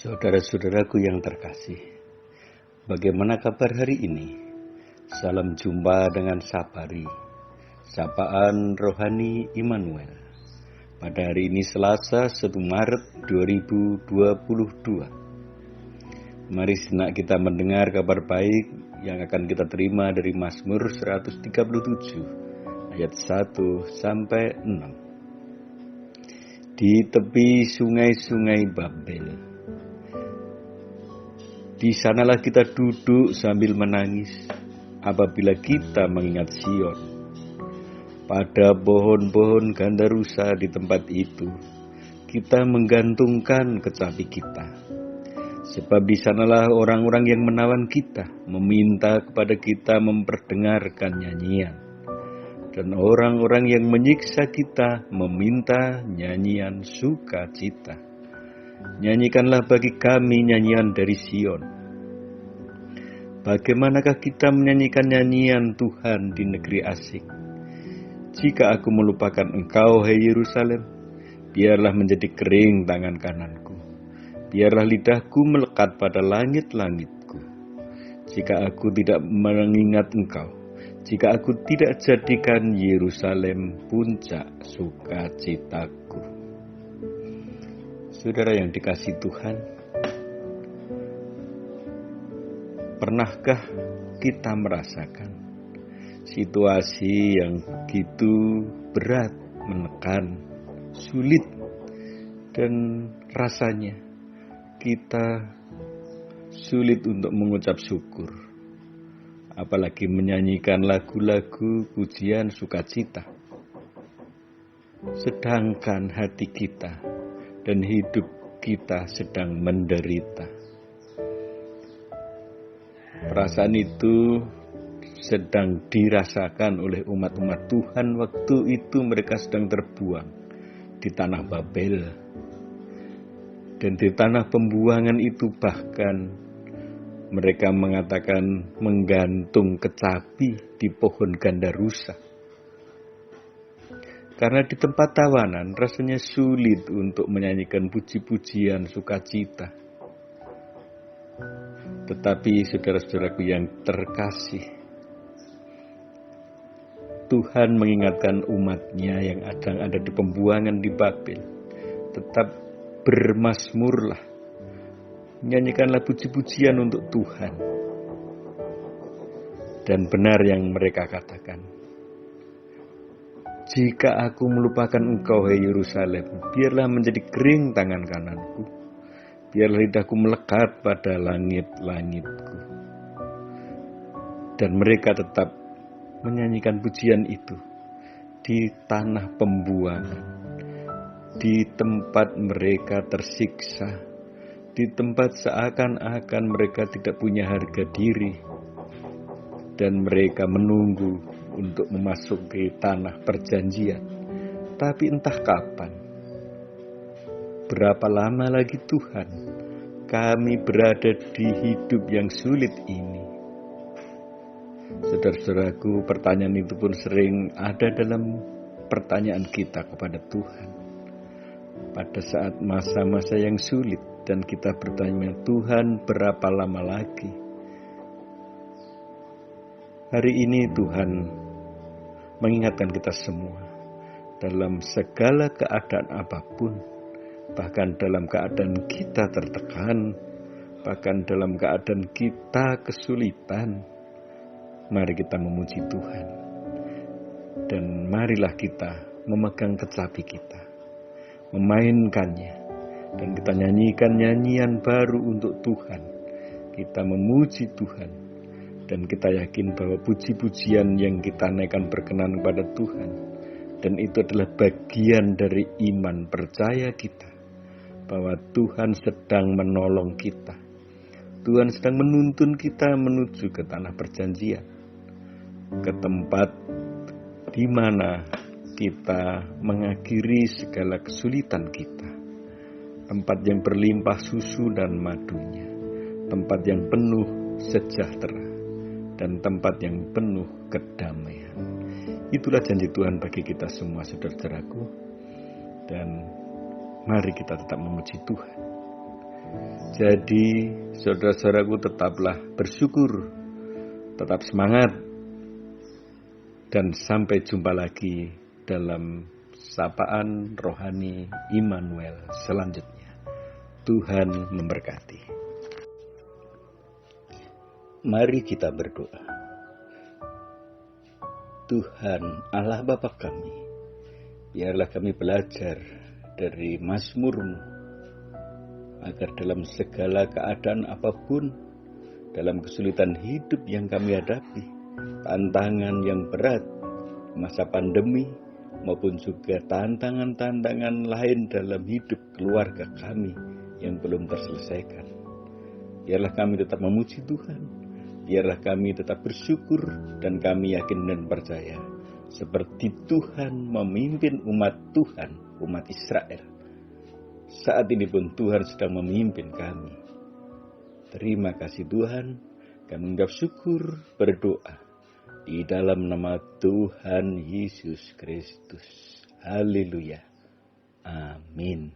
Saudara-saudaraku yang terkasih, bagaimana kabar hari ini? Salam jumpa dengan Sapari, Sapaan Rohani Immanuel. Pada hari ini Selasa 1 Maret 2022. Mari sejenak kita mendengar kabar baik yang akan kita terima dari Mazmur 137 ayat 1 sampai 6. Di tepi sungai-sungai Babel, di sanalah kita duduk sambil menangis apabila kita mengingat Sion. Pada pohon-pohon gandarusa di tempat itu, kita menggantungkan kecapi kita. Sebab di sanalah orang-orang yang menawan kita, meminta kepada kita memperdengarkan nyanyian. Dan orang-orang yang menyiksa kita, meminta nyanyian sukacita. Nyanyikanlah bagi kami nyanyian dari Sion. Bagaimanakah kita menyanyikan nyanyian Tuhan di negeri asing? Jika aku melupakan engkau, hai Yerusalem, biarlah menjadi kering tangan kananku. Biarlah lidahku melekat pada langit-langitku. Jika aku tidak mengingat engkau, jika aku tidak jadikan Yerusalem puncak sukacitaku. Saudara yang dikasihi Tuhan, pernahkah kita merasakan situasi yang begitu berat, menekan, sulit, dan rasanya kita sulit untuk mengucap syukur, apalagi menyanyikan lagu-lagu pujian sukacita, sedangkan hati kita dan hidup kita sedang menderita. Perasaan itu sedang dirasakan oleh umat-umat Tuhan waktu itu mereka sedang terbuang di tanah Babel. Dan di tanah pembuangan itu bahkan mereka mengatakan menggantung kecapi di pohon gandarusa. Karena di tempat tawanan rasanya sulit untuk menyanyikan puji-pujian sukacita. Tetapi saudara-saudaraku yang terkasih, Tuhan mengingatkan umatnya yang ada di pembuangan di Babel. Tetap bermazmurlah, nyanyikanlah puji-pujian untuk Tuhan. Dan benar yang mereka katakan, jika aku melupakan engkau, hai Yerusalem, biarlah menjadi kering tangan kananku. Biarlah lidahku melekat pada langit-langitku. Dan mereka tetap menyanyikan pujian itu di tanah pembuangan, di tempat mereka tersiksa, di tempat seakan-akan mereka tidak punya harga diri, dan mereka menunggu untuk memasuki tanah perjanjian. Tapi entah kapan, berapa lama lagi Tuhan kami berada di hidup yang sulit ini. Saudara-saudaraku, pertanyaan itu pun sering ada dalam pertanyaan kita kepada Tuhan. Pada saat masa-masa yang sulit dan kita bertanya, Tuhan berapa lama lagi? Hari ini Tuhan mengingatkan kita semua, dalam segala keadaan apapun, bahkan dalam keadaan kita tertekan, bahkan dalam keadaan kita kesulitan, mari kita memuji Tuhan. Dan marilah kita memegang kecapi kita, memainkannya, dan kita nyanyikan nyanyian baru untuk Tuhan. Kita memuji Tuhan, dan kita yakin bahwa puji-pujian yang kita naikkan berkenan kepada Tuhan. Dan itu adalah bagian dari iman percaya kita, bahwa Tuhan sedang menolong kita. Tuhan sedang menuntun kita menuju ke tanah perjanjian, ke tempat di mana kita mengakhiri segala kesulitan kita. Tempat yang berlimpah susu dan madunya, tempat yang penuh sejahtera, dan tempat yang penuh kedamaian. Itulah janji Tuhan bagi kita semua, saudara-saudaraku. Dan mari kita tetap memuji Tuhan. Jadi, saudara-saudaraku, tetaplah bersyukur, tetap semangat, dan sampai jumpa lagi dalam sapaan rohani Immanuel selanjutnya. Tuhan memberkati. Mari kita berdoa. Tuhan Allah Bapa kami, biarlah kami belajar dari Mazmur-Mu, agar dalam segala keadaan apapun, dalam kesulitan hidup yang kami hadapi, tantangan yang berat, masa pandemi, maupun juga tantangan-tantangan lain dalam hidup keluarga kami yang belum terselesaikan, biarlah kami tetap memuji Tuhan, biarlah kami tetap bersyukur, dan kami yakin dan percaya, seperti Tuhan memimpin umat Tuhan, umat Israel, saat ini pun Tuhan sedang memimpin kami. Terima kasih Tuhan, kami mengucap syukur, berdoa di dalam nama Tuhan Yesus Kristus. Haleluya. Amin.